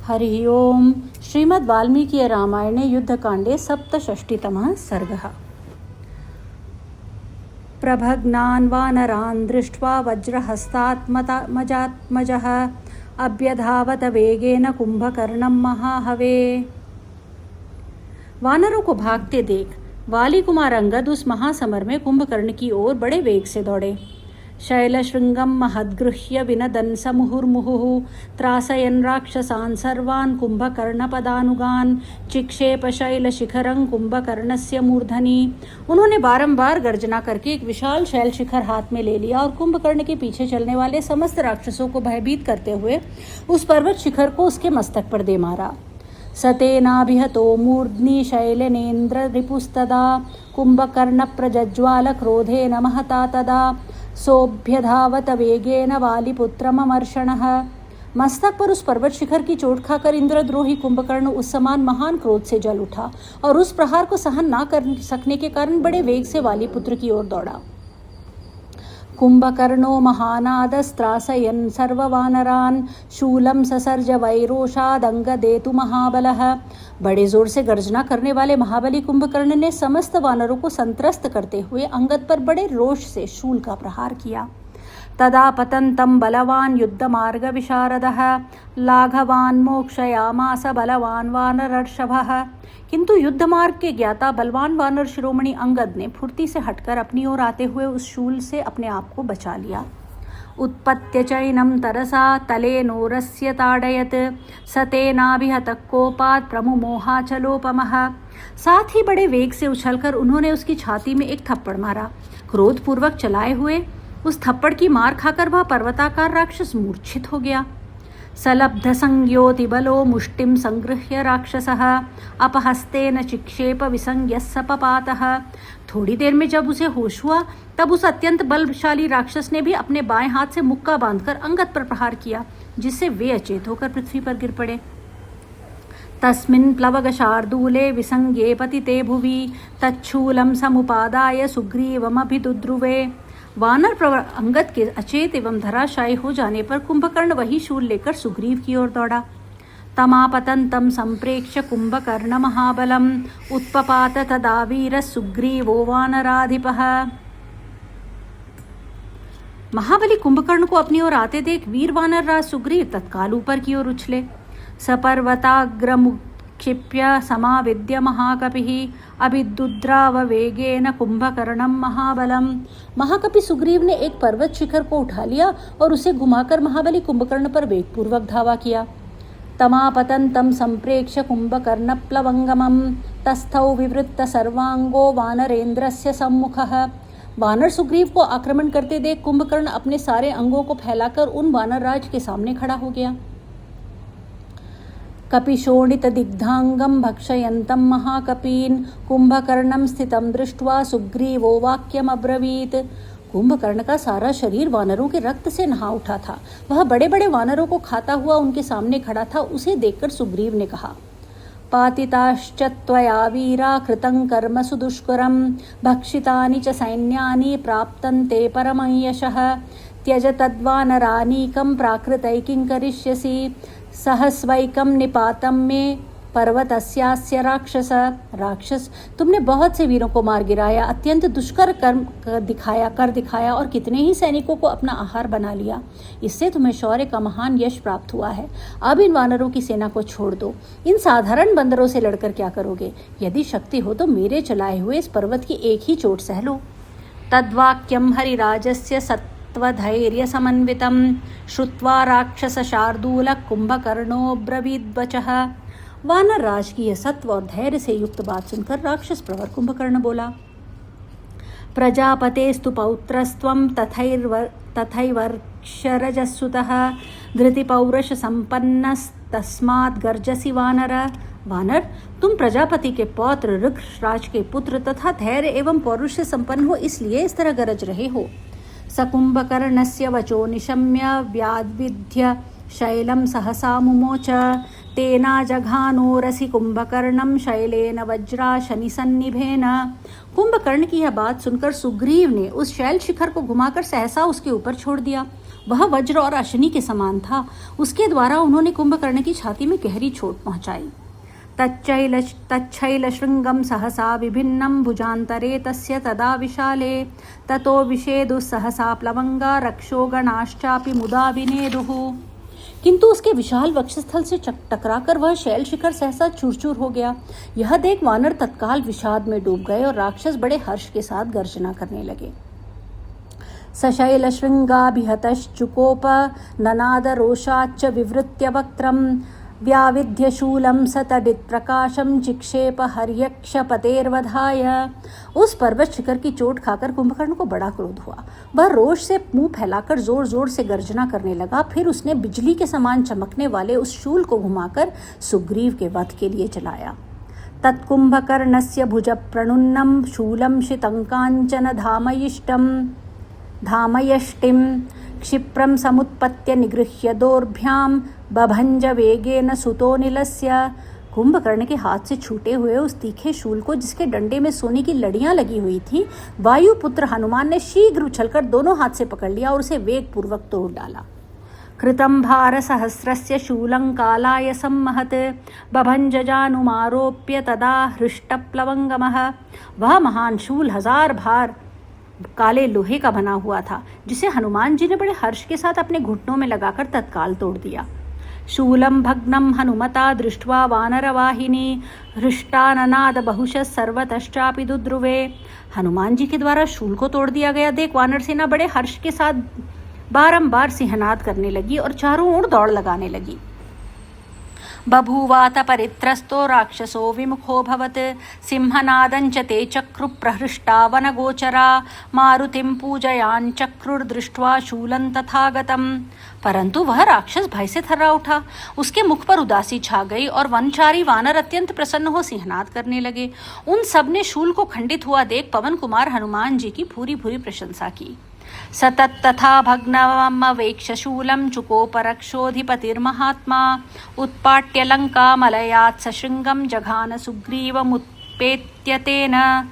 हरि ओम। श्रीमद् वाल्मीकि रामायणे युद्धकाण्डे सप्तषष्टितमः सर्गः। प्रभग्नान् वानरान् दृष्ट्वा वज्रहस्तात्मजात्मजः अभ्यधावत वेगेन कुंभकर्णं महाहवे। वानरों को भागते देख वाली कुमार अंगद उस महासमर में कुंभकर्ण की ओर बड़े वेग से दौड़े। शैलशृंगं महद्गृह्य विनदन् स मुहुर्मुहुः त्रासयन् राक्षसान् सर्वान् कुंभकर्णपदानुगान् चिक्षेप शैलशिखरं कुंभकर्णस्य मूर्धनि। उन्होंने बारंबार गर्जना करके एक विशाल शैल शिखर हाथ में ले लिया और कुंभकर्ण के पीछे चलने वाले समस्त राक्षसों को भयभीत करते हुए उस पर्वत शिखर को उसके मस्तक पर दे मारा। सतेनाभिहतो मूर्ध्नि शैलेनेन्द्र रिपुस्तदा कुंभकर्ण प्रज्ज्वाल क्रोधेन महता तदा सोऽभ्यधावत वेगेन वालिपुत्रममर्षणः। मस्तक पर उस पर्वत शिखर की चोट खाकर इंद्रद्रोही कुंभकर्ण उस समान महान क्रोध से जल उठा और उस प्रहार को सहन न कर सकने के कारण बड़े वेग से वालिपुत्र की ओर दौड़ा। कुंभकर्णो महानादस्त्रासयन् सर्ववानरान् शूलं ससर्ज वैरोषादंगदेतु महाबलः। बड़े जोर से गर्जना करने वाले महाबली कुंभकर्ण ने समस्त वानरों को संत्रस्त करते हुए अंगद पर बड़े रोष से शूल का प्रहार किया। तदा पतन्तं बलवान् युद्धमार्ग विशारदः लाघवान् मोक्षयामास बलवान् वानरर्षभः। किंतु युद्ध मार्ग के ज्ञाता बलवान वानर शिरोमणि अंगद ने फुर्ती से हटकर अपनी ओर आते हुए उस शूल से अपने आप को बचा लिया। उत्पत्य चैनं तरसा तलेनोरस्य ताडयत् सतेनाभिहत कोपात् प्रमुमोहाचलोपमः। साथ ही बड़े वेग से उछलकर उन्होंने उसकी छाती में एक थप्पड़ मारा। क्रोधपूर्वक चलाए हुए उस थप्पड़ की मार खाकर वह पर्वताकार राक्षस मूर्छित हो गया। सलब्ध संज्ञोति बलो मुष्टिम संगृह्य राक्षसः अपहस्तेन चिक्षेप विसंज्ञस्य पपातः। थोड़ी देर में जब उसे होश हुआ तब उस अत्यंत बलशाली राक्षस ने भी अपने बाएं हाथ से मुक्का बांधकर अंगद पर प्रहार किया, जिससे वे अचेत होकर पृथ्वी पर गिर पड़े। तस्मिन् प्लवगशार्दूले विसंज्ञे पतिते भुवि तच्छूलं समुपादाय सुग्रीवमभिदुद्रुवे। वानर प्रवर अंगद के अचेत एवं धराशायी हो जाने पर कुंभकर्ण वही शूल लेकर सुग्रीव की ओर दौड़ा। तमापतन्तं संप्रेक्ष्य कुंभकर्ण महाबलम् उत्पपात तदा वीर सुग्रीवो वानराधिपः। महाबली कुंभकर्ण को अपनी ओर आते देख वीर वानर राज सुग्रीव तत्काल ऊपर की ओर उछले। सपर्वताग्रमुक्षिप्य समाविद्य महाकपिः अभिदुद्राव वेगेन कुंभकर्णं महाबलम्। महाकपि सुग्रीव ने एक पर्वत शिखर को उठा लिया और उसे घुमाकर महाबली कुंभकर्ण पर वेगपूर्वक धावा किया। तमापतन्तं संप्रेक्ष्य कुंभकर्ण प्लवंगमं तस्थौ विवृत्त सर्वांगो वानरेन्द्रस्य सम्मुखः। वानर सुग्रीव को आक्रमण करते देख कुंभकर्ण अपने सारे अंगों को फैलाकर उन वानर राज के सामने खड़ा हो गया। कपिशोणित दिग्धांगं भक्षयन्तं महाकपीन् कुंभकर्णं स्थितं दृष्ट्वा सुग्रीवो वाक्यम अब्रवीत। कुंभकर्ण का सारा शरीर वानरों के रक्त से नहा उठा था। वह बड़े बड़े वानरों को खाता हुआ उनके सामने खड़ा था। उसे देखकर सुग्रीव ने कहा, पातिताश्च त्वया वीरा कृतं कर्म सुदुष्करं भक्षितानि च सैन्यानि प्राप्तं ते परमं यशः त्यज तद्वानरानीकं प्राकृतै किं करिष्यसि सहस्वैकं निपातं मे पर्वतस्यास्य राक्षस। तुमने बहुत से वीरों को मार गिराया, अत्यंत दुष्कर कर्म कर दिखाया और कितने ही सैनिकों को अपना आहार बना लिया। इससे तुम्हें शौर्य का महान यश प्राप्त हुआ है। अब इन वानरों की सेना को छोड़ दो। इन साधारण बंदरों से लड़कर क्या करोगे? यदि शक्ति हो तो मेरे चलाए हुए इस पर्वत की एक ही चोट सह लो। तद्वाक्यं हरिराजस्य सत्वधैर्य समन्वितं श्रुत्वा राक्षस शार्दूल कुंभकर्णो ब्रवीद्वचः। वानर राज की यह सत्व और धैर्य से युक्त बात सुनकर राक्षस प्रवर कुंभकर्ण बोला, प्रजापतेस्तु पौत्रस्त्वं तथैवर्क्षरजस्सुतः धृतिपौरुष संपन्नस्तस्मात् गर्जसि वानर। वानर, तुम प्रजापति के पौत्र ऋक्षराज के पुत्र तथा धैर्य एवं पौरुष से संपन्न हो, इसलिए इस तरह गरज रहे हो। सकुंभकर्णस्य वचो निशम्य व्याद्विध्य शैलं सहसा मुमोच तेना जघानोरसि कुंभकर्णं शैलेन वज्राशनिसन्निभेन। कुंभकर्ण की यह बात सुनकर सुग्रीव ने उस शैल शिखर को घुमाकर सहसा उसके ऊपर छोड़ दिया। वह वज्र और अश्विनी के समान था। उसके द्वारा उन्होंने कुंभकर्ण की छाती में गहरी चोट पहुंचाई। तच्छैल शृंगम सहसा विभिन्नं भुजान्तरे तस्य तदा विशाले ततो विषेदुस्सहसा प्लवंगा रक्षो गणाश्चापि मुदा विनेदुः। किंतु उसके विशाल वक्षस्थल से टकराकर वह शैल शिखर सहसा चूर-चूर हो गया। यह देख वानर तत्काल विषाद में डूब गए और राक्षस बड़े हर्ष के साथ गर्जना करने लगे। सशैल शृंगाभिहतश्चुकोप ननाद रोषाच्च विवृत्य वक्त्रम व्याविध्य शूलं सतडित प्रकाशम चिक्षेप हर्यक्षपतेर्वधाय। उस पर्वत शिखर की चोट खाकर कुंभकर्ण को बड़ा क्रोध हुआ। वह रोष से मुंह फैलाकर जोर जोर से गर्जना करने लगा। फिर उसने बिजली के समान चमकने वाले उस शूल को घुमाकर सुग्रीव के वध के लिए चलाया। तत्कुंभकर्णस्य भुज प्रणुन्नं शूलं शितंकांचन धामयष्टिम क्षिप्रं समुत्पत्य निगृह्य दोर्भ्यां बभंज वेगेन सुतोनिलस्य। कुंभकर्ण के हाथ से छूटे हुए उस तीखे शूल को, जिसके डंडे में सोने की लड़ियां लगी हुई थी, वायुपुत्र हनुमान ने शीघ्र उछलकर दोनों हाथ से पकड़ लिया और उसे वेग पूर्वक तोड़ डाला। कृतं भार सहस्रस्य शूलं कालाय सम्महत बभंजजानुमारोप्य तदा हृष्टप्लवंगमः। वह महान शूल 1000 भार काले लोहे का बना हुआ था, जिसे हनुमान जी ने बड़े हर्ष के साथ अपने घुटनों में लगाकर तत्काल तोड़ दिया। शूलं भग्नं हनुमता दृष्ट्वा वानरवाहिनी हृष्टाननाद बहुशः सर्वतश्चापि दुद्रुवे। हनुमान जी के द्वारा शूल को तोड़ दिया गया देख वानर सेना बड़े हर्ष के साथ बारंबार सिंहनाद करने लगी और चारों ओर दौड़ लगाने लगी। बभूवात परित्रस्तो राक्षसो विमुखोऽभवत् सिंहनादञ्च ते चक्रु प्रहृष्टा वनगोचरा मारुतिं पूजयान् चक्रुर्दृष्ट्वा शूलं तथागतम्। परंतु वह राक्षस भय से थर्रा उठा। उसके मुख पर उदासी छा गई और वनचारी वानर अत्यंत प्रसन्न हो सिंहनाद करने लगे। उन सब ने शूल को खंडित हुआ देख पवन कुमार हनुमान जी की भूरी भूरी प्रशंसा की। सतत तथा भग्नमवेक्ष शूलं चुकोपरक्षोधिपतिर्महात्मा उत्पाट्य लंका मलयात् सशृंगम जघान सुग्रीवमुत्पेत्य तेन।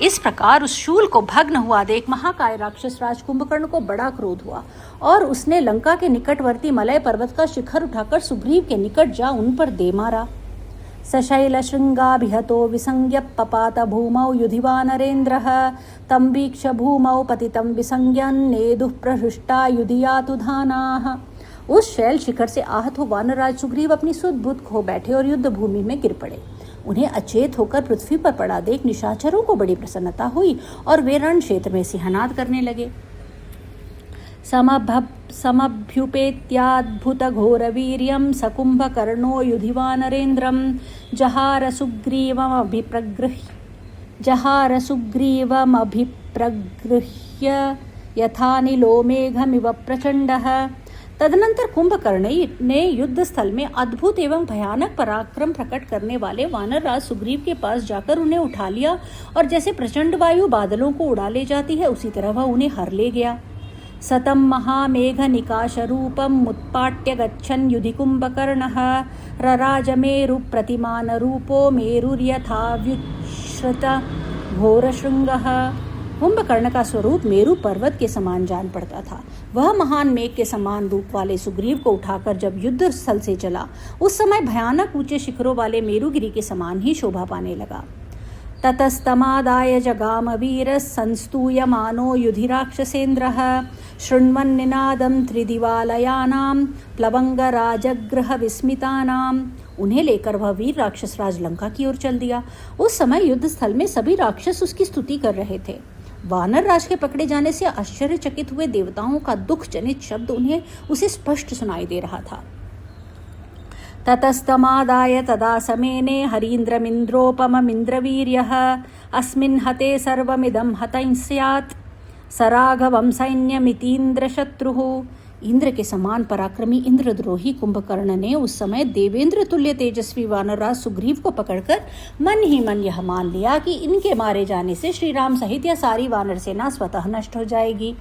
इस प्रकार उस शूल को भग्न हुआ देख महाकाय राक्षस राज कुंभकर्ण को बड़ा क्रोध हुआ और उसने लंका के निकटवर्ती मलय पर्वत का शिखर उठाकर सुग्रीव के निकट जा उन पर दे मारा। सशैल शृंगाभिहतो विसंज्ञ पपात भूमौ युधिवा नरेन्द्रः तं वीक्ष्य भूमौ पतितं विसंज्ञन्नेदुः प्रहृष्टा युधियातुधानाः। उस शैल शिखर से आहत हो वानरराज सुग्रीव अपनी सुध बुध खो बैठे और युद्ध भूमि में गिर पड़े। उन्हें अचेत होकर पृथ्वी पर पड़ा देख निशाचरों को बड़ी प्रसन्नता हुई और वे रण क्षेत्र में सिंहनाद करने लगे। समभ्युपेत्याद्भुतघोरवीर्यं सकुम्भकर्णो युधिवा नरेन्द्रं जहार सुग्रीवमभिप्रगृह्य यथानिलो मेघमिव प्रचंडः। तदनंतर कुंभकर्ण ने युद्ध स्थल में अद्भुत एवं भयानक पराक्रम प्रकट करने वाले वानरराज सुग्रीव के पास जाकर उन्हें उठा लिया और जैसे प्रचंड वायु बादलों को उड़ा ले जाती है उसी तरह वह उन्हें हर ले गया। सतं महामेघ निकाश रूपम उत्पाट्य गच्छन् युधि कुंभकर्णः रराज मेरु प्रतिमान रूपो मेरुर्यथाव्युच्छ्रित घोर श्रृंगः। कुंभकर्ण का स्वरूप मेरु पर्वत के समान जान पड़ता था। वह महान मेघ के समान रूप वाले सुग्रीव को उठाकर जब युद्ध स्थल से चला उस समय भयानक ऊंचे शिखरों वाले मेरुगिरी के समान ही शोभा पाने लगा। ततस्तमादाय जगाम वीर संस्तूयमानो युधि राक्षसेन्द्रः शृण्वन्निनादं त्रिदिवालयानां प्लवंगराजगृह विस्मितानां। उन्हें लेकर वह वीर राक्षस राज लंका की ओर चल दिया। उस समय युद्ध स्थल में सभी राक्षस उसकी स्तुति कर रहे थे। वानर राज के पकड़े जाने से आश्चर्यचकित हुए देवताओं का दुख जनित शब्द उसे स्पष्ट सुनाई दे रहा था। ततस्तमादाय तदा समेने हरीन्द्रमिन्द्रोपममिन्द्रवीर्यः अस्मिन् हते सर्वमिदं हतं स्यात् सराघवं सैन्यमितीन्द्रशत्रुः। इंद्र के समान पराक्रमी इंद्रद्रोही कुंभकर्ण ने उस समय देवेंद्र तुल्य तेजस्वी वानरराज सुग्रीव को पकड़कर मन ही मन यह मान लिया कि इनके मारे जाने से श्री राम सहित यह सारी वानर सेना स्वतः नष्ट हो जाएगी।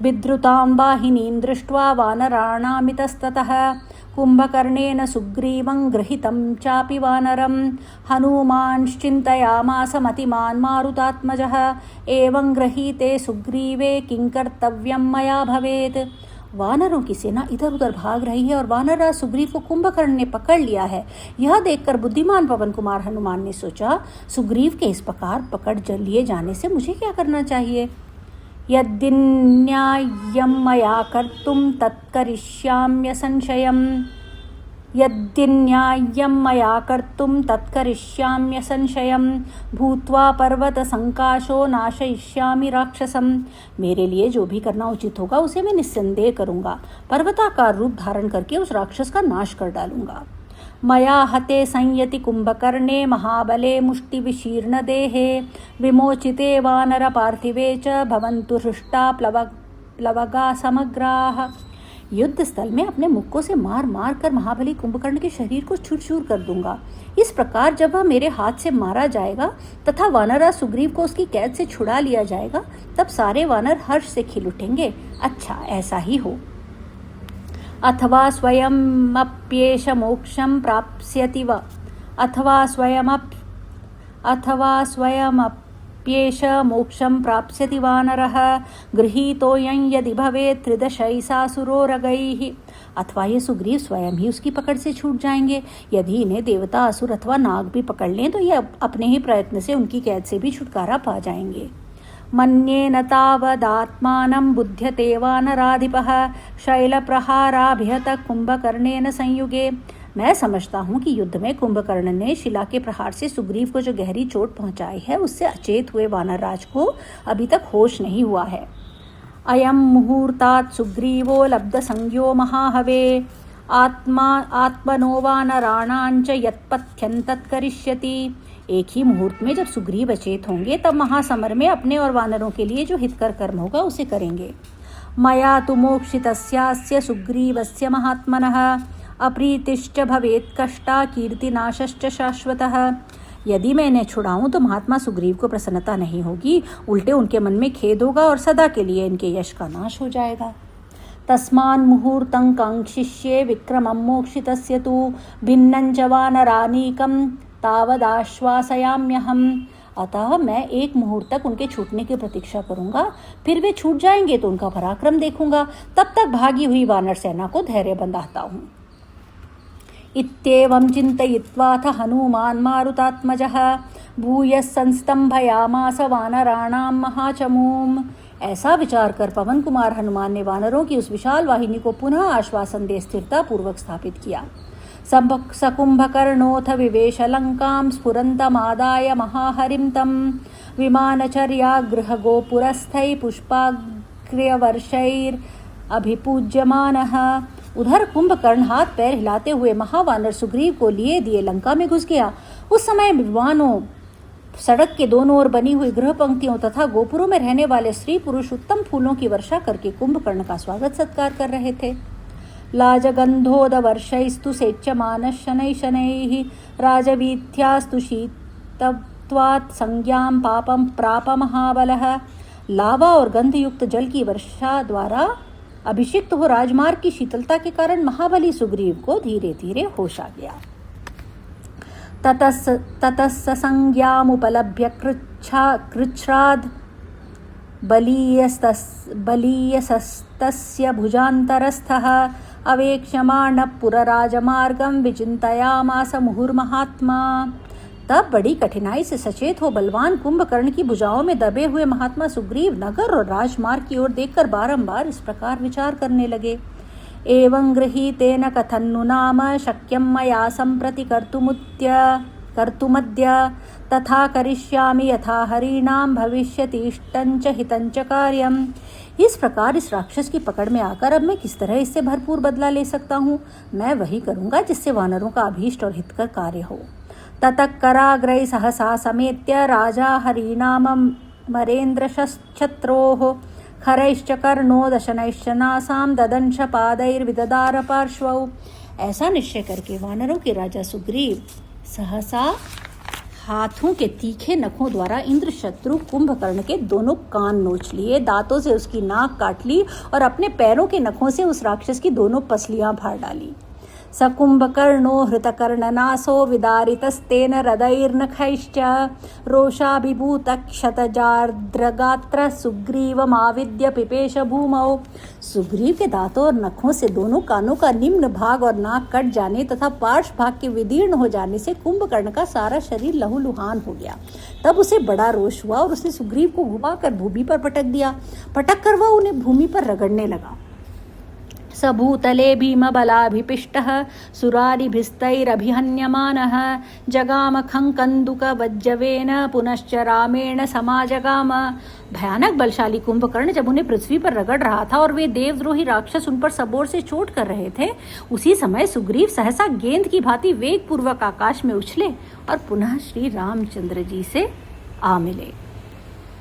विद्रुतां वाहिनीं दृष्ट्वा वानराणामितस्ततः कुंभकर्णेन सुग्रीवं गृहीतं चापि वानरं हनुमांश्चिन्तयामास मतिमान् मारुतात्मजः एवं गृहीते सुग्रीवे किं कर्तव्यं मया भवेत्। वानरों की सेना इधर उधर भाग रही है और वानरराज सुग्रीव को कुंभकर्ण ने पकड़ लिया है। यह देखकर बुद्धिमान पवन कुमार हनुमान ने सोचा, सुग्रीव के इस प्रकार पकड़ लिए जाने से मुझे क्या करना चाहिए। यद्दिन्याय्यं मया कर्तुं तत्करिष्याम्य संशयम् यद्दिन्याय्यं मया कर्तुं तत्करिष्याम्य संशयं भूत्वा पर्वतसंकाशो नाशयिष्यामि राक्षसं। मेरे लिए जो भी करना उचित होगा उसे मैं निस्संदेह करूँगा। पर्वताकार रूप धारण करके उस राक्षस का नाश कर डालूंगा। मया हते संयति कुंभकर्णे महाबले मुष्टिविशीर्णदेहे विमोचिते वानर पार्थिवे च भवन्तु हृष्टा प्लवगा समग्राः। युद्ध स्थल में अपने मुक्कों से मार मार कर महाबली कुंभकर्ण के शरीर को चूर चूर कर दूंगा। इस प्रकार जब वह मेरे हाथ से मारा जाएगा तथा वानरराज सुग्रीव को उसकी कैद से छुड़ा लिया जाएगा, तब सारे वानर हर्ष से खिल उठेंगे। अच्छा, ऐसा ही हो। अथवा स्वयमप्येष मोक्षं प्राप्स्यति वा अथवा स्वयमप्येष मोक्षं प्राप्स्यति वानरः गृहीतोऽयं यदि भवेत् त्रिदशैसासुरोरगैः। अथवा ये सुग्रीव स्वयं ही उसकी पकड़ से छूट जाएंगे। यदि इन्हें देवता, असुर अथवा नाग भी पकड़ लें तो ये अपने ही प्रयत्न से उनकी कैद से भी छुटकारा पा जाएंगे। मन्येन तावदात्मानं बुध्यते वानराधिपः शैलप्रहाराभिहत कुंभकर्णेन संयुगे। मैं समझता हूँ कि युद्ध में कुंभकर्ण ने शिला के प्रहार से सुग्रीव को जो गहरी चोट पहुँचाई है, उससे अचेत हुए वानरराज को अभी तक होश नहीं हुआ है। अयं मुहूर्तात् सुग्रीवो लब्ध संज्ञो महाहवे आत्मनो वानराणांच यत्पथ्यं तत्करिष्यति। एक ही मुहूर्त में जब सुग्रीव अचेत होंगे तब महासमर में अपने और वानरों के लिए जो हितकर कर्म होगा उसे करेंगे। मया तु मोक्षितस्यास्य सुग्रीवस्य महात्मनः अप्रीतिश्च भवेत् कष्टा कीर्तिनाशश्च शाश्वतः। यदि मैं इन्हें छुड़ाऊं तो महात्मा सुग्रीव को प्रसन्नता नहीं होगी, उल्टे उनके मन में खेद होगा और सदा के लिए इनके यश का नाश हो जाएगा। तस्मान् मुहूर्तं कांक्षिष्ये विक्रमं मोक्षितस्य तु भिन्नं च वानरानीकं तावदाश्वासयाम्यहम्। अतः मैं एक मुहूर्त तक उनके छूटने की प्रतीक्षा करूंगा, फिर वे छूट जाएंगे तो उनका पराक्रम देखूंगा। तब तक भागी हुई वानर सेना को धैर्य बंधाता हूँ। इत्येवं चिन्तयित्वाथ हनुमान् मारुतात्मजः भूयः संस्तंभयामास वानराणां महाचमूम्। ऐसा विचार कर पवन कुमार हनुमान ने वानरों की उस विशाल वाहिनी को पुनः आश्वासन दे स्थिरता पूर्वक स्थापित किया। सकुंभकर्णोऽथ विवेश लंकां स्फुरन्तमादाय महाहरिं तं विमानचर्यागृहगोपुरस्थै पुष्पाग्र्यवर्षैरभिपूज्यमानः। उधर कुंभकर्ण हाथ पैर हिलाते हुए महावानर सुग्रीव को लिए दिए लंका में घुस गया। उस समय विद्वानों सड़क के दोनों ओर बनी हुई गृह पंक्तियों तथा गोपुरों में रहने वाले स्त्री पुरुष उत्तम फूलों की वर्षा करके कुंभकर्ण का स्वागत सत्कार कर रहे थे। लाजगंधोदवर्षैस्तु सेच्यमानः शनैः शनैः राजवीथ्यास्तु शीतत्वात् संज्ञां पापं प्राप महाबलः। लावा और गंधयुक्त जल की वर्षा द्वारा अभिषिक्त हो राजमार्ग की शीतलता के कारण महाबली सुग्रीव को धीरे धीरे होश आ गया। ततः संज्ञामुपलभ्य कृच्छ्राद बलीयसस्तस्य भुजान्तरस्थः अवेक्ष्यमाण पुरराजमार्गं विचिन्तयामास मुहुर्महात्मा। तब बड़ी कठिनाई से सचेत हो बलवान कुंभकर्ण की भुजाओं में दबे हुए महात्मा सुग्रीव नगर और राजमार्ग की ओर देखकर बारंबार इस प्रकार विचार करने लगे। एवं गृहीतेन कथन्नु नाम शक्यं मया सम्प्रति कर्तुमद्य तथा करिष्यामि यथा हरीणां भविष्यतीष्टं च हितं च कार्यम्। इस प्रकार इस राक्षस की पकड़ में आकर अब मैं किस तरह इससे भरपूर बदला ले सकता हूँ। मैं वही करूँगा जिससे वानरों का अभीष्ट और हितकर कार्य हो। ततः कराग्रैः सहसा समेत्य राजा हरीणामरेन्द्रशत्रोः खरैश्च कर्णो दशनैश्च नासां ददंश पादैर्विददार पार्श्वौ। ऐसा निश्चय करके वानरों के राजा सुग्रीव सहसा हाथों के तीखे नखों द्वारा इंद्र शत्रु कुंभकर्ण के दोनों कान नोच लिए, दांतों से उसकी नाक काट ली और अपने पैरों के नखों से उस राक्षस की दोनों पसलियां फाड़ डाली। स कुम्भकर्णो हृतकर्णनासो विदारितस्तेन हृदैर्नखैश्च रोषाभिभूतक्षतजार्द्रगात्र सुग्रीवमाविद्य पिपेश भूमौ। सुग्रीव के दांतों और नखों से दोनों कानों का निम्न भाग और नाक कट जाने तथा पार्श्व भाग के विदीर्ण हो जाने से कुंभकर्ण का सारा शरीर लहूलुहान हो गया। तब उसे बड़ा रोष हुआ और उसने सुग्रीव को घुमाकर भूमि पर पटक दिया। पटक कर वह उन्हें भूमि पर रगड़ने लगा। सभूतले भीमबलाभिपिष्टः सुरारिभिस्तैरभिहन्यमानः जगाम खङ्कन्दुकवज्जवेन पुनश्च रामेण समाजगाम। भयानक बलशाली कुंभकर्ण जब उन्हें पृथ्वी पर रगड़ रहा था और वे देवद्रोही राक्षस उन पर सबोर से चोट कर रहे थे, उसी समय सुग्रीव सहसा गेंद की भांति वेग पूर्वक आकाश में उछले और पुनः श्री रामचंद्र जी से आ मिले।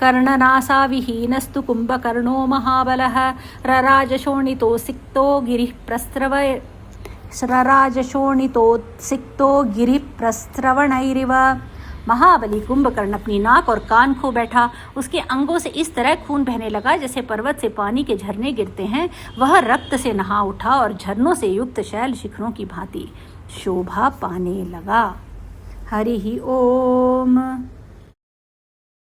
कर्णनासाविहीनस्तु कुम्भकर्णो महाबलः रराजशोणितोसिक्तो गिरिः प्रस्रवणैरिव। महाबली कुंभकर्ण अपनी नाक और कान खो बैठा। उसके अंगों से इस तरह खून बहने लगा जैसे पर्वत से पानी के झरने गिरते हैं। वह रक्त से नहा उठा और झरनों से युक्त शैल शिखरों की भांति शोभा पाने लगा। हरि ओम।